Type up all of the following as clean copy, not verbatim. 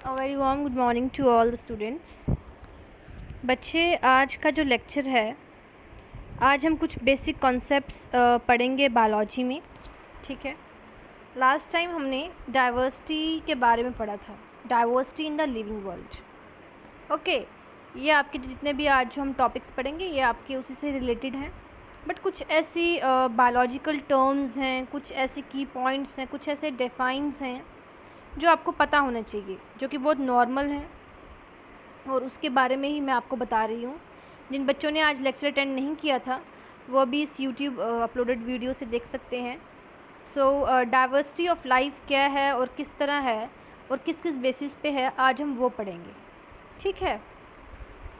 A very warm good morning to all the students. बच्चे, आज का जो लेक्चर है, आज हम कुछ बेसिक कॉन्सेप्ट्स पढ़ेंगे बायोलॉजी में. ठीक है. लास्ट टाइम हमने डाइवर्सिटी के बारे में पढ़ा था, diversity in the living world. Okay, ये आपके जितने भी आज जो हम टॉपिक्स पढ़ेंगे ये आपके उसी से रिलेटेड हैं. बट कुछ ऐसी बायोलॉजिकल टर्म्स हैं, कुछ ऐसे की पॉइंट्स हैं, कुछ ऐसे डिफाइंस हैं जो आपको पता होना चाहिए, जो कि बहुत नॉर्मल हैं, और उसके बारे में ही मैं आपको बता रही हूँ. जिन बच्चों ने आज लेक्चर अटेंड नहीं किया था वो अभी इस यूट्यूब अपलोडेड वीडियो से देख सकते हैं. सो डाइवर्सिटी ऑफ लाइफ क्या है और किस तरह है और किस किस बेसिस पे है, आज हम वो पढ़ेंगे. ठीक है.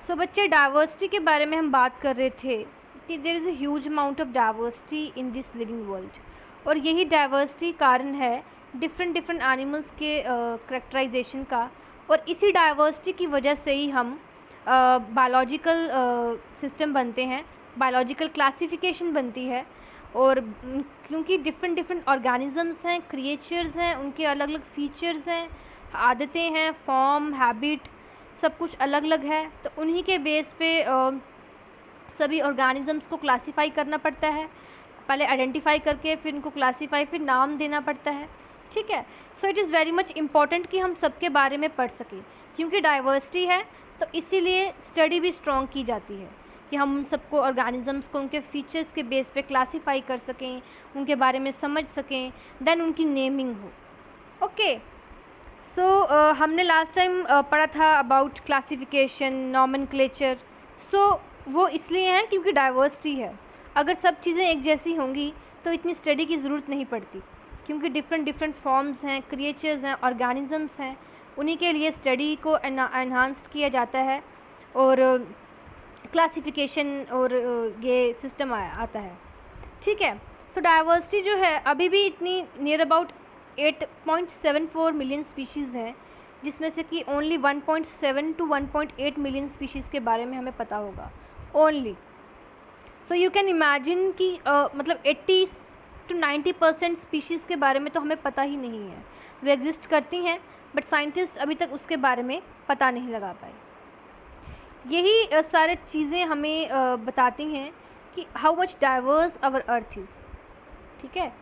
सो बच्चे, डाइवर्सिटी के बारे में हम बात कर रहे थे कि there is a huge amount of diversity in this living world, और यही डाइवर्सिटी कारण है डिफरेंट एनिमल्स के करेक्टराइजेशन का. और इसी डाइवर्सिटी की वजह से ही हम बायोलॉजिकल सिस्टम बनते हैं, बायोलॉजिकल क्लासिफिकेशन बनती है. और क्योंकि डिफरेंट ऑर्गेनिजम्स हैं, क्रिएचर्स हैं, उनके अलग अलग फीचर्स हैं, आदतें हैं, फॉर्म, हैबिट, सब कुछ अलग अलग है. तो उन्हीं के बेस पे सभी ऑर्गेनिजम्स को क्लासीफाई करना पड़ता है. पहले आइडेंटिफाई करके फिर इनको क्लासीफाई, फिर नाम देना पड़ता है. ठीक है. So it is very much important कि हम सबके बारे में पढ़ सकें, क्योंकि डाइवर्सिटी है तो इसीलिए स्टडी भी स्ट्रॉन्ग की जाती है कि हम उन सबको, ऑर्गेनिजम्स को उनके फीचर्स के बेस पे क्लासीफाई कर सकें, उनके बारे में समझ सकें, देन उनकी नेमिंग हो. ओके. सो हमने लास्ट टाइम पढ़ा था अबाउट क्लासिफिकेशन, नॉमेनक्लेचर. सो वो इसलिए हैं क्योंकि डाइवर्सिटी है. अगर सब चीज़ें एक जैसी होंगी तो इतनी स्टडी की ज़रूरत नहीं पड़ती, क्योंकि डिफरेंट फॉर्म्स हैं, क्रिएचर्स हैं, ऑर्गेनिजम्स हैं, उन्हीं के लिए स्टडी को एनहांस्ड किया जाता है और क्लासिफिकेशन और ये सिस्टम आता है. ठीक है. सो डाइवर्सिटी जो है अभी भी इतनी नियर अबाउट 8.74 मिलियन स्पीशीज़ हैं, जिसमें से कि ओनली 1.7 to 1.8 मिलियन स्पीशीज़ के बारे में हमें पता होगा only. So you can imagine कि मतलब 80 to 90% स्पीशीज़ के बारे में तो हमें पता ही नहीं है. वो एग्जिस्ट करती हैं बट साइंटिस्ट अभी तक उसके बारे में पता नहीं लगा पाए. यही सारे चीज़ें हमें बताती हैं कि how much diverse our earth is. ठीक है.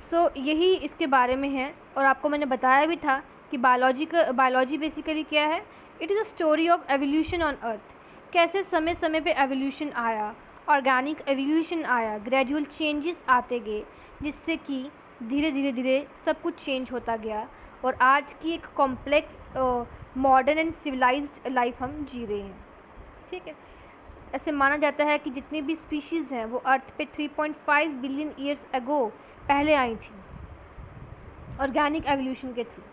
सो यही इसके बारे में है. और आपको मैंने बताया भी था कि बायोलॉजी बेसिकली क्या है. It is a story of evolution on earth. कैसे समय समय पे एवोल्यूशन आया, ऑर्गेनिक एवोल्यूशन आया, ग्रेजुअल चेंजेस आते गए, जिससे कि धीरे सब कुछ चेंज होता गया और आज की एक complex modern and civilized life हम जी रहे हैं. ठीक है. ऐसे माना जाता है कि जितनी भी स्पीशीज़ हैं वो अर्थ पे 3.5 बिलियन ईयर्स अगो पहले आई थी ऑर्गेनिक एवोल्यूशन के थ्रू.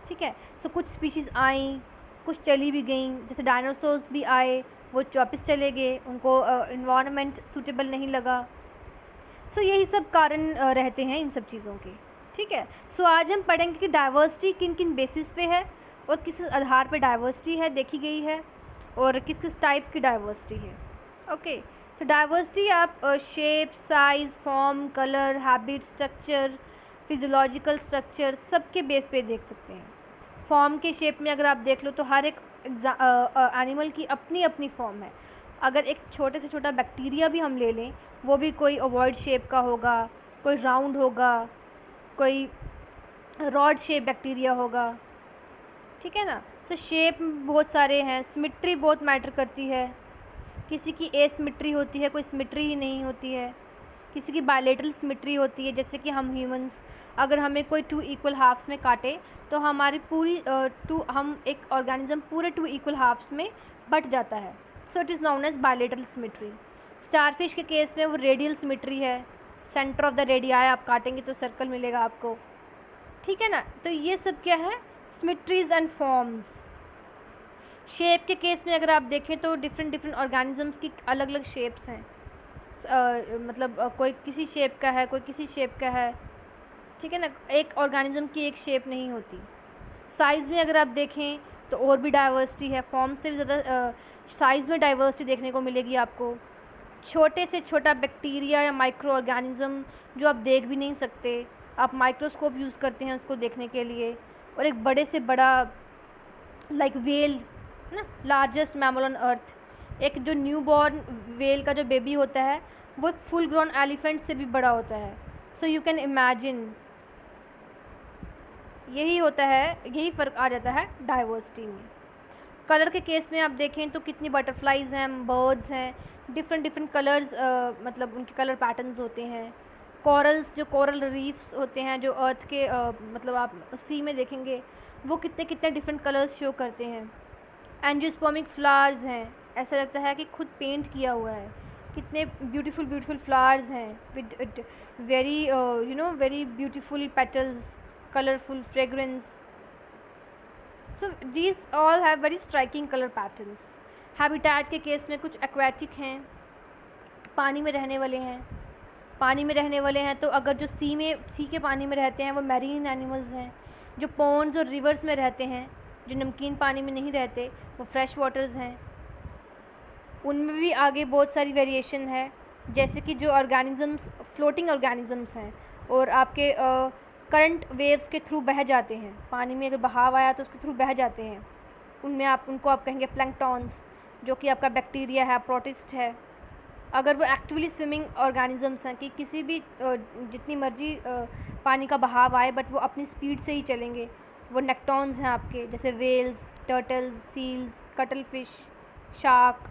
ठीक है. सो कुछ स्पीशीज़ आई, कुछ चली भी गई, जैसे डायनासोर्स भी आए, वो वापस चले गए, उनको इन्वायरमेंट सूटेबल नहीं लगा. सो यही सब कारण रहते हैं इन सब चीज़ों के. ठीक है. सो आज हम पढ़ेंगे कि डाइवर्सिटी किन किन बेसिस पे है और किस आधार पे डाइवर्सिटी है देखी गई है और किस किस टाइप की डाइवर्सिटी है. ओके. सो डाइवर्सिटी आप shape, size, form, colour, habit, structure, physiological structure सबके बेस पे देख सकते हैं. फॉर्म के शेप में अगर आप देख लो तो हर एक एनिमल की अपनी अपनी फॉर्म है. अगर एक छोटे से छोटा बैक्टीरिया भी हम ले लें, वो भी कोई ओवॉइड शेप का होगा, कोई राउंड होगा, कोई रॉड शेप बैक्टीरिया होगा. ठीक है ना. तो शेप बहुत सारे हैं. सिमिट्री बहुत मैटर करती है. किसी की एसिमिट्री होती है, कोई सिमिट्री ही नहीं होती है. किसी की बायलेटरल सिमिट्री होती है, जैसे कि हम ह्यूमंस, अगर हमें कोई 2 इक्वल हाफ्स में काटे तो हमारी पूरी हम एक ऑर्गेनिज्म पूरे 2 इक्वल हाफ्स में बट जाता है. So it is known as bilateral symmetry. Starfish के केस में वो रेडियल सिमिट्री है. सेंटर ऑफ द रेडियाई आप काटेंगे तो सर्कल मिलेगा आपको. ठीक है ना. तो ये सब क्या है, सिमिट्रीज एंड फॉर्म्स. शेप के केस में अगर आप देखें तो डिफरेंट ऑर्गेनिजम्स की अलग अलग शेप्स हैं. मतलब कोई किसी शेप का है, कोई किसी शेप का है. ठीक है ना. एक ऑर्गेनिज्म की एक शेप नहीं होती. साइज़ में अगर आप देखें तो और भी डाइवर्सिटी है. फॉर्म से भी ज़्यादा साइज़ में डाइवर्सिटी देखने को मिलेगी आपको. छोटे से छोटा बैक्टीरिया या माइक्रो ऑर्गेनिज्म जो आप देख भी नहीं सकते, आप माइक्रोस्कोप यूज़ करते हैं उसको देखने के लिए, और एक बड़े से बड़ा लाइक वेल, ना, लार्जेस्ट मैमल ऑन अर्थ। एक जो न्यू बॉर्न वेल का जो बेबी होता है वो एक फुल ग्रोन एलिफेंट से भी बड़ा होता है। सो यू कैन इमेजिन, यही होता है, यही फ़र्क आ जाता है डाइवर्सिटी में। कलर के केस में आप देखें तो कितनी बटरफ्लाइज हैं, बर्ड्स हैं, डिफरेंट डिफरेंट कलर्स, मतलब उनके कलर पैटर्न्स होते हैं। कोरल्स, जो कोरल रीफ्स होते हैं जो अर्थ के मतलब आप सी में देखेंगे वो कितने कितने डिफरेंट कलर्स शो करते हैं। एंजियोस्पर्मिक फ्लावर्स हैं, ऐसा लगता है कि खुद पेंट किया हुआ है। कितने ब्यूटीफुल ब्यूटीफुल फ्लावर्स हैं with very very beautiful petals, colourful fragrance. So these all have very striking colour patterns. Habitat के केस में कुछ एक्वेटिक हैं, पानी में रहने वाले हैं। पानी में रहने वाले हैं तो अगर जो सी के पानी में रहते हैं वो मैरीन एनिमल्स हैं। जो पॉन्ड्स और रिवर्स में रहते हैं, जो नमकीन पानी में नहीं रहते, वो फ्रेश वाटर्स हैं। उनमें भी आगे बहुत सारी वेरिएशन है, जैसे कि जो ऑर्गेनिज़म्स फ्लोटिंग ऑर्गेनिज़म्स हैं और आपके करंट वेव्स के थ्रू बह जाते हैं, पानी में अगर बहाव आया तो उसके थ्रू बह जाते हैं, उनमें उनको आप कहेंगे प्लैंकटॉन्स, जो कि आपका बैक्टीरिया है, प्रोटिस्ट है। अगर वो एक्टिवली स्विमिंग ऑर्गेनिज़म्स हैं कि किसी भी जितनी मर्जी पानी का बहाव आए बट वो अपनी स्पीड से ही चलेंगे, वो नेक्टॉन्स हैं आपके, जैसे whales, turtles, seals, cuttlefish, shark.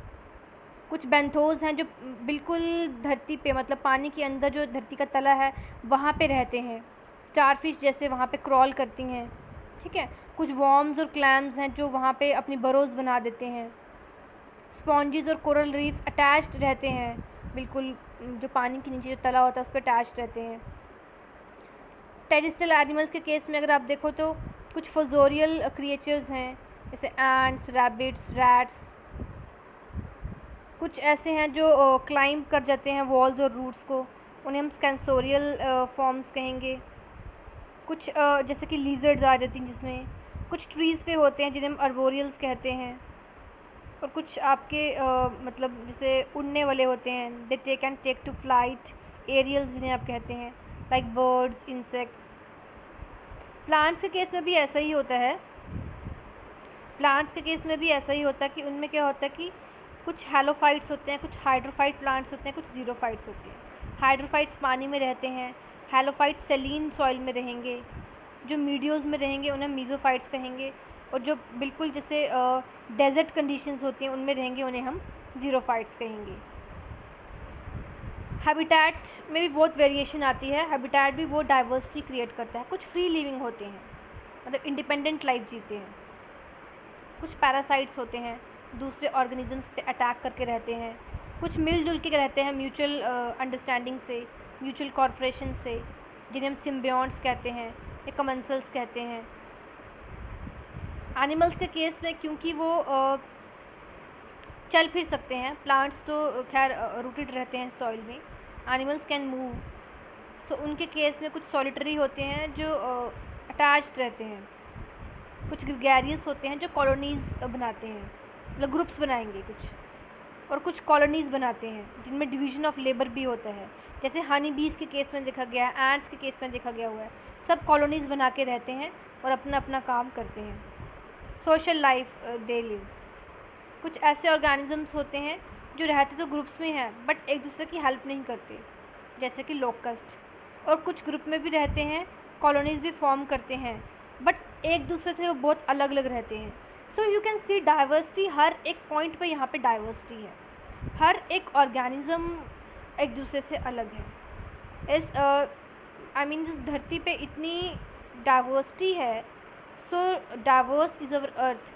कुछ बेंथोस हैं जो बिल्कुल धरती पे, मतलब पानी के अंदर जो धरती का तला है वहाँ पे रहते हैं, स्टारफिश जैसे वहाँ पे क्रॉल करती हैं, ठीक है। कुछ वॉर्म्स और क्लैम्स हैं जो वहाँ पे अपनी बरोज बना देते हैं। स्पॉन्जेस और कोरल रीफ्स अटैच्ड रहते हैं, बिल्कुल जो पानी के नीचे जो तला होता है उस पर अटैच्ड रहते हैं। टेरेस्ट्रियल एनिमल्स के केस में अगर आप देखो तो कुछ फोजोरियल क्रिएचर्स हैं, जैसे एंट्स, रैबिट्स, रैट्स। कुछ ऐसे हैं जो क्लाइंब कर जाते हैं वॉल्स और रूट्स को, उन्हें हम स्कैंसोरियल फॉर्म्स कहेंगे। कुछ जैसे कि लीजर्ड्स आ जाती हैं जिसमें, कुछ ट्रीज़ पे होते हैं जिन्हें हम अर्बोरियल्स कहते हैं। और कुछ आपके मतलब जैसे उड़ने वाले होते हैं, they can take to flight, aerials जिन्हें आप कहते हैं, लाइक बर्ड्स, इंसेक्ट्स। प्लांट्स के केस में भी ऐसा ही होता है। प्लांट्स के केस में भी ऐसा ही होता है कि उनमें क्या होता है कि कुछ हैलोफाइट्स होते हैं, कुछ हाइड्रोफाइट प्लांट्स होते हैं, कुछ जीरोफाइट्स होते हैं। हाइड्रोफाइट्स पानी में रहते हैं, हैलोफाइट्स सेलीन सॉइल में रहेंगे, जो मीडियोज़ में रहेंगे उन्हें मीज़ोफाइट्स कहेंगे, और जो बिल्कुल जैसे डेजर्ट कंडीशंस होती हैं उनमें रहेंगे उन्हें हम ज़ीरोफाइट्स कहेंगे। हैबिटेट में भी बहुत वेरिएशन आती है, हैबिटेट भी बहुत डाइवर्सिटी क्रिएट करता है। कुछ फ्री लिविंग होते हैं, मतलब इंडिपेंडेंट लाइफ जीते हैं। कुछ पैरासाइट्स होते हैं, दूसरे ऑर्गेनिजम्स पे अटैक करके रहते हैं। कुछ मिलजुल के रहते हैं म्यूचुअल अंडरस्टैंडिंग से, म्यूचुअल कॉर्पोरेशन से, जिन्हें हम सिम्बियोन्ट्स कहते हैं या कमेंसल्स कहते हैं। एनिमल्स के केस में क्योंकि वो चल फिर सकते हैं, प्लांट्स तो खैर रूटेड रहते हैं सॉइल में, एनिमल्स कैन मूव, सो उनके केस में कुछ सॉलिटरी होते हैं जो अटैच्ड रहते हैं। कुछ ग्रेगेरियस होते हैं जो कॉलोनीज़ बनाते हैं, मतलब ग्रुप्स बनाएंगे कुछ, और कुछ कॉलोनीज़ बनाते हैं जिनमें डिवीज़न ऑफ लेबर भी होता है, जैसे हनी बीज के केस में देखा गया है, एंट्स के केस में देखा गया हुआ है। सब कॉलोनीज़ बना के रहते हैं और अपना अपना काम करते हैं, सोशल लाइफ दे लिव। कुछ ऐसे ऑर्गेनिजम्स होते हैं जो रहते तो ग्रुप्स में हैं बट एक दूसरे की हेल्प नहीं करते, जैसे कि लोकस्ट। और कुछ ग्रुप में भी रहते हैं, कॉलोनीज़ भी फॉर्म करते हैं, बट एक दूसरे से वो बहुत अलग अलग रहते हैं। So you can see diversity, हर एक पॉइंट पे यहाँ पे डाइवर्सिटी है, हर एक ऑर्गेनिज़म एक दूसरे से अलग है। इस आई मीन जिस धरती पे इतनी डाइवर्सिटी है, so diverse is our earth,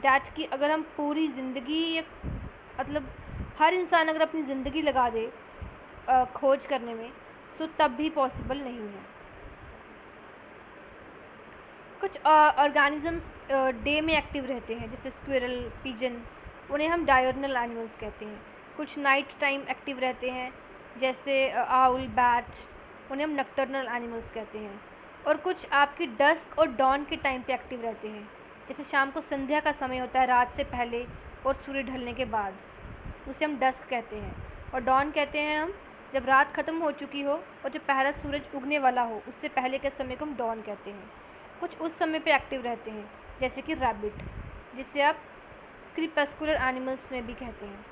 that कि अगर हम पूरी ज़िंदगी, मतलब हर इंसान अगर अपनी ज़िंदगी लगा दे खोज करने में, सो तब भी पॉसिबल नहीं है। कुछ ऑर्गेनिजम्स डे में एक्टिव रहते हैं, जैसे स्क्विरल, पिजन, उन्हें हम डायर्नल एनिमल्स कहते हैं। कुछ नाइट टाइम एक्टिव रहते हैं, जैसे आउल, बैट, उन्हें हम नक्टर्नल एनिमल्स कहते हैं। और कुछ आपकी डस्क और डॉन के टाइम पे एक्टिव रहते हैं, जैसे शाम को संध्या का समय होता है, रात से पहले और सूर्य ढलने के बाद, उसे हम डस्क कहते हैं। और डॉन कहते हैं हम जब रात ख़त्म हो चुकी हो और जब पहला सूरज उगने वाला हो, उससे पहले के समय को हम डॉन कहते हैं। कुछ उस समय पे एक्टिव रहते हैं, जैसे कि रैबिट। जिसे आप क्रीपस्कुलर एनिमल्स में भी कहते हैं।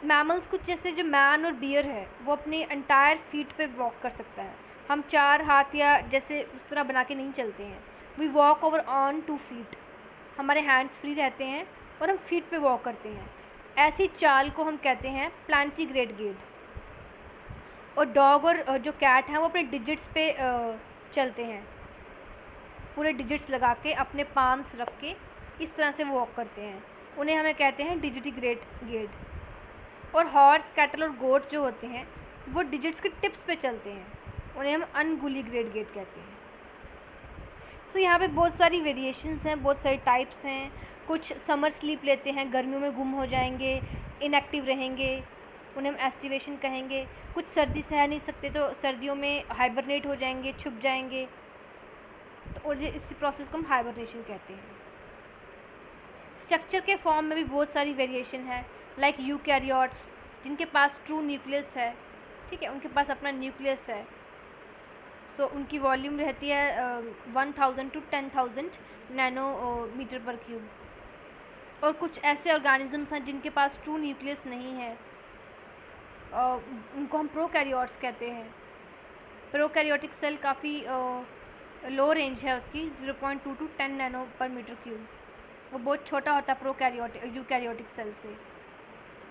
मैमल्स कुछ जैसे जो मैन और बियर है वो अपने एंटायर फीट पे वॉक कर सकता है। हम 4 हाथ या जैसे उस तरह बना के नहीं चलते हैं। We walk over on 2 feet, हमारे हैंड्स फ्री रहते हैं और हम फीट पे वॉक करते हैं। ऐसी चाल को हम कहते हैं प्लांटीग्रेड गेट। और डॉग और जो कैट हैं वो अपने डिजिट्स पे चलते हैं, पूरे डिजिट्स लगा के अपने पाम्स रख के इस तरह से वॉक करते हैं, उन्हें हमें कहते हैं डिजिटिग्रेड गेट। और हॉर्स, कैटल और गोट जो होते हैं वो डिजिट्स के टिप्स पे चलते हैं, उन्हें हम अनगुलीग्रेड गेट कहते हैं। सो यहाँ पे बहुत सारी वेरिएशंस हैं, बहुत सारी टाइप्स हैं। कुछ समर स्लीप लेते हैं, गर्मियों में गुम हो जाएंगे, इनएक्टिव रहेंगे, उन्हें हम एस्टिवेशन कहेंगे। कुछ सर्दी सह नहीं सकते तो सर्दियों में हाइबरनेट हो जाएंगे, छुप जाएंगे, तो और इसी प्रोसेस को हम हाइबरनेशन कहते हैं। स्ट्रक्चर के फॉर्म में भी बहुत सारी वेरिएशन है, लाइक यूकैरियोट्स जिनके पास ट्रू न्यूक्लियस है, ठीक है, उनके पास अपना न्यूक्लियस है। सो उनकी वॉल्यूम रहती है 1000 to 10,000 नैनोमीटर पर क्यूब। और कुछ ऐसे ऑर्गेनिजम्स हैं जिनके पास ट्रू न्यूक्लियस नहीं है, उनको हम प्रोकैरियोट्स कहते हैं। प्रोकैरियोटिक सेल काफ़ी लो रेंज है उसकी, 0.2 to 10 नैनो पर मीटर क्यूब। वो बहुत छोटा होता है यूकैरियोटिक सेल से।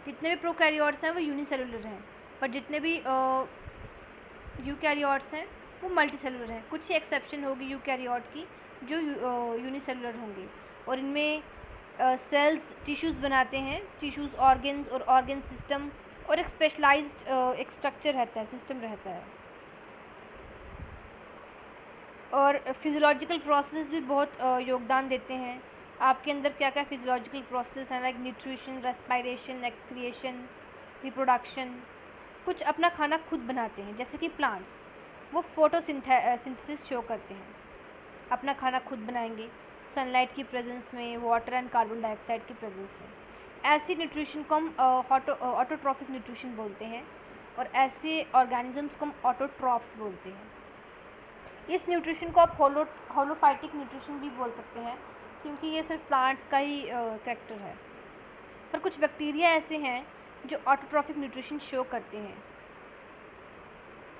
जितने भी प्रोकैरियोट्स हैं वो यूनिसेलुलर हैं, पर जितने भी यूकैरियोट्स हैं वो मल्टीसेलुलर हैं। कुछ ही एक्सेप्शन होगी यूकैरियोट की जो यूनिसेलुलर होंगे, और इनमें सेल्स टिश्यूज़ बनाते हैं, टिश्यूज़ ऑर्गन्स और ऑर्गन सिस्टम, और एक स्पेशलाइज्ड एक स्ट्रक्चर रहता है, सिस्टम रहता है। और फिजियोलॉजिकल प्रोसेस भी बहुत योगदान देते हैं। आपके अंदर क्या क्या फिजियोलॉजिकल प्रोसेस हैं, like nutrition, respiration, excretion, reproduction. कुछ अपना खाना खुद बनाते हैं, जैसे कि प्लांट्स, वो फोटोसिंथेसिस शो करते हैं, अपना खाना खुद बनाएंगे सनलाइट की प्रेजेंस में, वाटर एंड कार्बन डाइऑक्साइड की प्रेजेंस में। ऐसी न्यूट्रिशन को हम ऑटोट्रॉफिक न्यूट्रिशन बोलते हैं, और ऐसे ऑर्गेनिजम्स को हम ऑटोट्रॉफ्स बोलते हैं। इस न्यूट्रिशन को आप होलोफाइटिक न्यूट्रिशन भी बोल सकते हैं, क्योंकि ये सिर्फ प्लांट्स का ही कैरेक्टर है। पर कुछ बैक्टीरिया ऐसे हैं जो ऑटोट्रॉफिक न्यूट्रिशन शो करते हैं।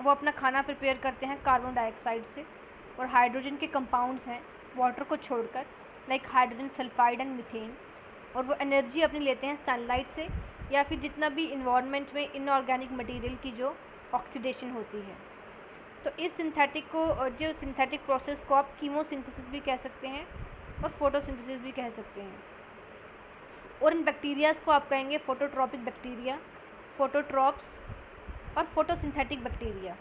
वो अपना खाना प्रिपेयर करते हैं कार्बन डाइऑक्साइड से और हाइड्रोजन के कंपाउंड्स हैं वाटर को छोड़कर, like hydrogen sulphide and methane. और वो एनर्जी अपनी लेते हैं सनलाइट से, या फिर जितना भी इन्वायरमेंट में इनऑर्गेनिक मटेरियल की जो ऑक्सीडेशन होती है। तो इस जो सिंथेटिक प्रोसेस को आप कीमोसिंथेसिस भी कह सकते हैं और फोटोसिंथेसिस भी कह सकते हैं। और इन बैक्टीरियाज़ को आप कहेंगे फोटोट्रॉपिक बैक्टीरिया, फोटोट्रॉप्स और फोटोसिंथेटिक बैक्टीरिया।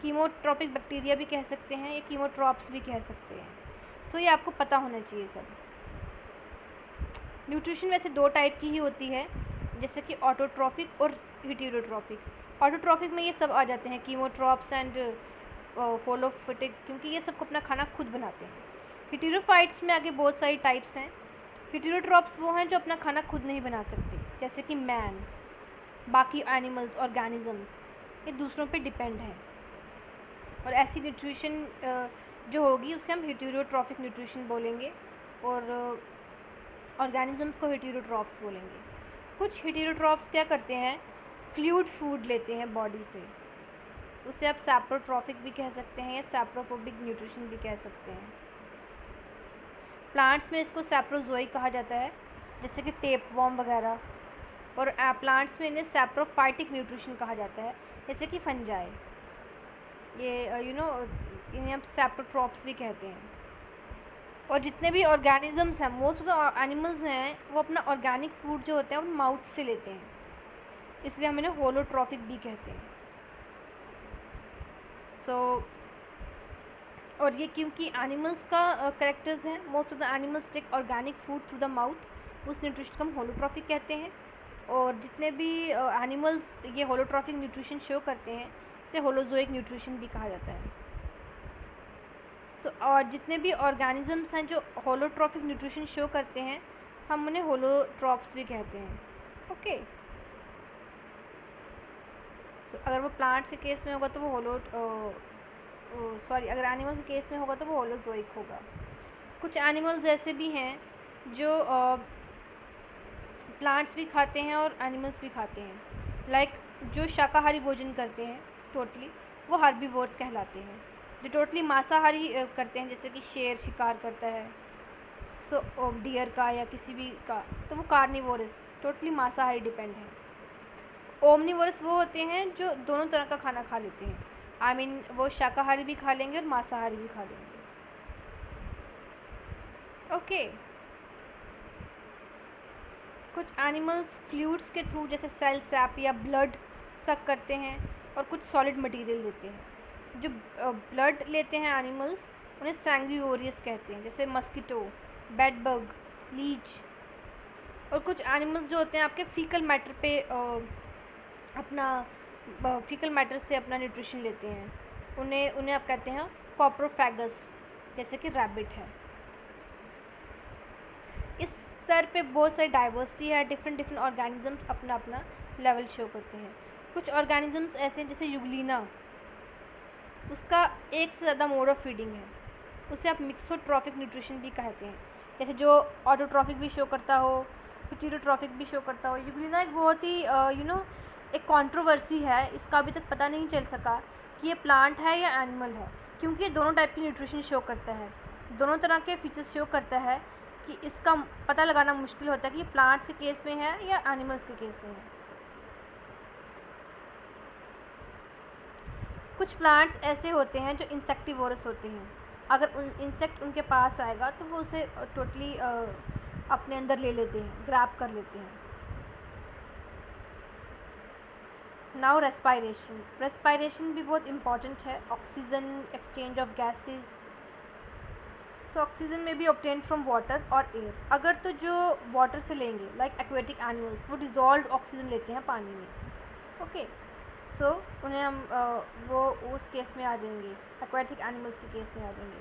कीमोट्रॉपिक बैक्टीरिया भी कह सकते हैं या कीमोट्रॉप्स भी कह सकते हैं। तो ये आपको पता होना चाहिए सब। न्यूट्रिशन वैसे 2 टाइप की ही होती है, जैसे कि ऑटोट्रॉफिक और हेटेरोट्रॉफिक। ऑटोट्रॉफिक में ये सब आ जाते हैं, कीमोट्रॉप्स एंड होलोफिटिक, क्योंकि ये सबको अपना खाना खुद बनाते हैं। हेटेरोफाइट्स में आगे बहुत सारी टाइप्स हैं। हेटेरोट्रॉप्स वो हैं जो अपना खाना खुद नहीं बना सकते, जैसे कि मैन, बाकी एनिमल्स, ऑर्गेनिजम्स, ये दूसरों पे डिपेंड हैं। और ऐसी न्यूट्रिशन जो होगी उसे हम हेटेरोट्रॉफिक न्यूट्रिशन बोलेंगे, और ऑर्गेनिजम्स को हेटेरोट्रॉफ्स बोलेंगे। कुछ हेटेरोट्रॉफ्स क्या करते हैं, फ्लूइड फूड लेते हैं बॉडी से, उसे आप सैप्रोट्रॉफिक भी कह सकते हैं या सैप्रोफोबिक न्यूट्रिशन भी कह सकते हैं। प्लांट्स में इसको सैप्रोजोइक कहा जाता है, जैसे कि टेपवॉर्म वगैरह। और प्लांट्स में इन्हें सैप्रोफाइटिक न्यूट्रिशन कहा जाता है, जैसे कि फंजाई। ये इन्हें आप सैप्रोट्रॉप्स भी कहते हैं। और जितने भी ऑर्गेनिजम्स हैं, मोस्ट ऑफ द एनिमल्स हैं, वो अपना ऑर्गेनिक फूड जो होता है वो माउथ से लेते हैं, इसलिए हम इन्हें होलोट्रॉफिक भी कहते हैं। और ये क्योंकि एनिमल्स का करेक्टर्स हैं, most of the animals take organic food through the mouth, उस न्यूट्रिशन को हम होलोट्रॉफिक कहते हैं। और जितने भी एनिमल्स ये होलोट्रॉफिक न्यूट्रिशन शो करते हैं, इसे होलोजोइक न्यूट्रिशन भी कहा जाता है। और जितने भी ऑर्गेनिजम्स हैं जो होलोट्रॉफिक न्यूट्रिशन शो करते हैं, हम उन्हें होलोट्रॉप्स भी कहते हैं। ओके, अगर वो प्लांट्स के केस में होगा तो वो अगर एनिमल्स के केस में होगा तो वो होलोजोइक होगा। कुछ एनिमल्स ऐसे भी हैं जो प्लांट्स भी खाते हैं और एनिमल्स भी खाते हैं। लाइक जो शाकाहारी भोजन करते हैं टोटली, वो हर्बीवोर्स कहलाते हैं। जो टोटली मांसाहारी करते हैं, जैसे कि शेर शिकार करता है, सो डियर का या किसी भी का, तो वो कार्निवोरस, टोटली मांसाहारी डिपेंड है। ओमनिवोरस वो होते हैं जो दोनों तरह का खाना खा लेते हैं। आई मीन वो शाकाहारी भी खा लेंगे और मांसाहारी भी खा लेंगे। ओके। कुछ एनिमल्स फ्लूइड्स के थ्रू जैसे सेल सैप या ब्लड सक करते हैं और कुछ सॉलिड मटेरियल लेते हैं। जो ब्लड लेते हैं एनिमल्स, उन्हें सैंग्यूरियस कहते हैं, जैसे मस्कीटो, बेड बग, लीच। और कुछ एनिमल्स जो होते हैं आपके फीकल मैटर पे अपना फीकल मैटर से अपना न्यूट्रिशन लेते हैं। उन्हें आप कहते हैं कॉप्रोफैगस, जैसे कि रैबिट है। इस स्तर पे बहुत सारी डाइवर्सिटी है, डिफरेंट ऑर्गेनिजम्स अपना अपना लेवल शो करते हैं। कुछ ऑर्गेनिजम्स ऐसे हैं जैसे यूग्लिना, उसका एक से ज़्यादा मोड ऑफ फीडिंग है, उसे आप मिक्सोट्रॉफिक न्यूट्रिशन भी कहते हैं। जैसे जो ऑटोट्रॉफिक भी शो करता हो, हेटेरोट्रॉफिक भी शो करता हो। यूग्लिना एक बहुत ही एक कंट्रोवर्सी है, इसका अभी तक पता नहीं चल सका कि ये प्लांट है या एनिमल है, क्योंकि ये दोनों टाइप की न्यूट्रिशन शो करता है, दोनों तरह के फीचर्स शो करता है, कि इसका पता लगाना मुश्किल होता है कि ये प्लांट्स के केस में है या एनिमल्स के केस में है। कुछ प्लांट्स ऐसे होते हैं जो इंसेक्टिवोरस होते हैं। अगर इंसेक्ट उनके पास आएगा तो वो उसे टोटली अपने अंदर ले लेते हैं, ग्रैब कर लेते हैं। नाउ रेस्पायरेशन भी बहुत इंपॉर्टेंट है। Oxygen, exchange of gases. So oxygen में भी ऑब्टेन फ्रॉम वाटर और एयर। अगर तो जो वाटर से लेंगे, लाइक एक्वेटिक एनिमल्स, वो डिजॉल्व ऑक्सीजन लेते हैं पानी में। ओके, सो उन्हें हम वो उस केस में आ जाएंगे, एक्वेटिक एनिमल्स के केस में आ जाएंगे।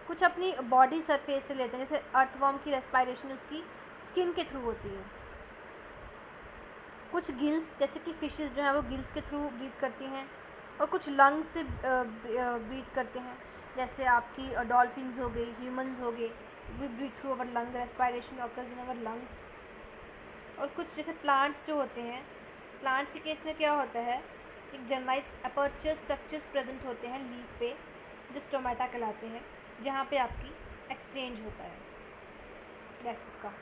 कुछ अपनी बॉडी सरफेस से लेते हैं, जैसे अर्थवर्म की रेस्पायरेशन उसकी स्किन के थ्रू होती है। कुछ गिल्स, जैसे कि फिशेस जो हैं वो गिल्स के थ्रू ब्रीथ करती हैं। और कुछ लंग्स से ब्रीथ करते हैं, जैसे आपकी डॉल्फिन्स हो गई, ह्यूमंस हो गए, we breathe through our lung, respiration occurs in our lungs. और कुछ जैसे प्लांट्स जो होते हैं, प्लांट्स के केस में क्या होता है, एक जनरलाइज्ड अपर्चर स्ट्रक्चर्स प्रेजेंट होते हैं लीफ पे, जो स्टोमेटा कहलाते हैं, जहाँ पे आपकी एक्सचेंज होता है गैसेस का।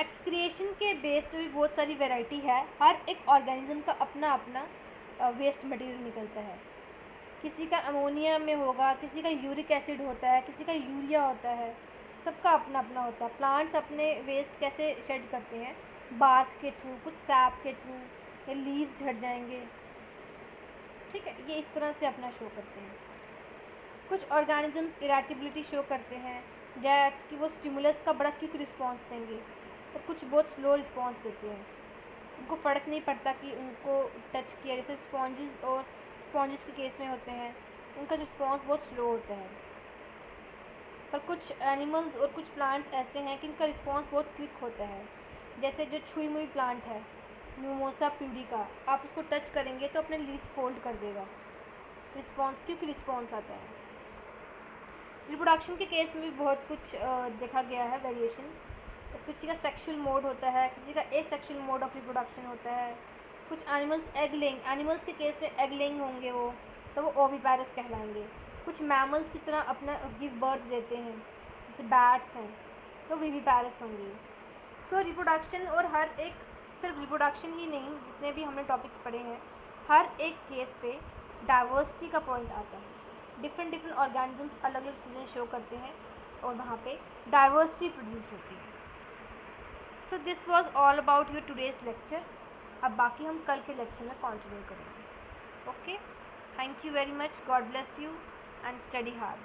एक्सक्रिएशन के बेस पे भी बहुत सारी वैरायटी है। हर एक ऑर्गेनिज्म का अपना अपना वेस्ट मटेरियल निकलता है। किसी का अमोनिया में होगा, किसी का यूरिक एसिड होता है, किसी का यूरिया होता है, सबका अपना अपना होता है। प्लांट्स अपने वेस्ट कैसे शेड करते हैं, बार्क के थ्रू, कुछ सैप के थ्रू, या लीव्स झड़ जाएंगे, ठीक है, ये इस तरह से अपना शो करते हैं। कुछ ऑर्गेनिजम्स इरेटिबिलिटी शो करते हैं, दैट कि वो स्टिमुलस का बड़ा क्विक रिस्पॉन्स देंगे, और कुछ बहुत स्लो रिस्पॉन्स देते हैं। उनको फ़र्क नहीं पड़ता कि उनको टच किया, जैसे स्पॉन्जेस के केस में होते हैं, उनका रिस्पॉन्स बहुत स्लो होता है। पर कुछ एनिमल्स और कुछ प्लांट्स ऐसे हैं कि इनका रिस्पॉन्स बहुत क्विक होता है। जैसे जो छुई मुई प्लांट है, मिमोसा प्यूडिका, आप उसको टच करेंगे तो अपने लीव्स फोल्ड कर देगा, रिस्पॉन्स क्विक रिस्पॉन्स आता है। रिप्रोडक्शन के केस में भी बहुत कुछ देखा गया है, वेरिएशंस। किसी का सेक्सुअल मोड होता है, किसी का एसेक्सुअल मोड ऑफ रिप्रोडक्शन होता है। कुछ एनिमल्स एग लेइंग, एनिमल्स के केस में एग लेइंग होंगे वो, तो वो ओविपैरस कहलाएंगे। कुछ मैमल्स की तरह अपना गिव बर्थ देते हैं, जैसे बैट्स हैं, तो विविपैरस होंगे। सो रिप्रोडक्शन, और हर एक, सिर्फ रिप्रोडक्शन ही नहीं, जितने भी हमने टॉपिक्स पढ़े हैं, हर एक केस पे डाइवर्सिटी का पॉइंट आता है। डिफरेंट ऑर्गेनिजम्स अलग अलग चीज़ें शो करते हैं, और वहाँ पे डाइवर्सिटी प्रोड्यूस होती है। So this was all about your today's lecture. अब बाकी हम कल के लेक्चर में कंटिन्यू करेंगे। Okay, thank you very much, God bless you and study hard.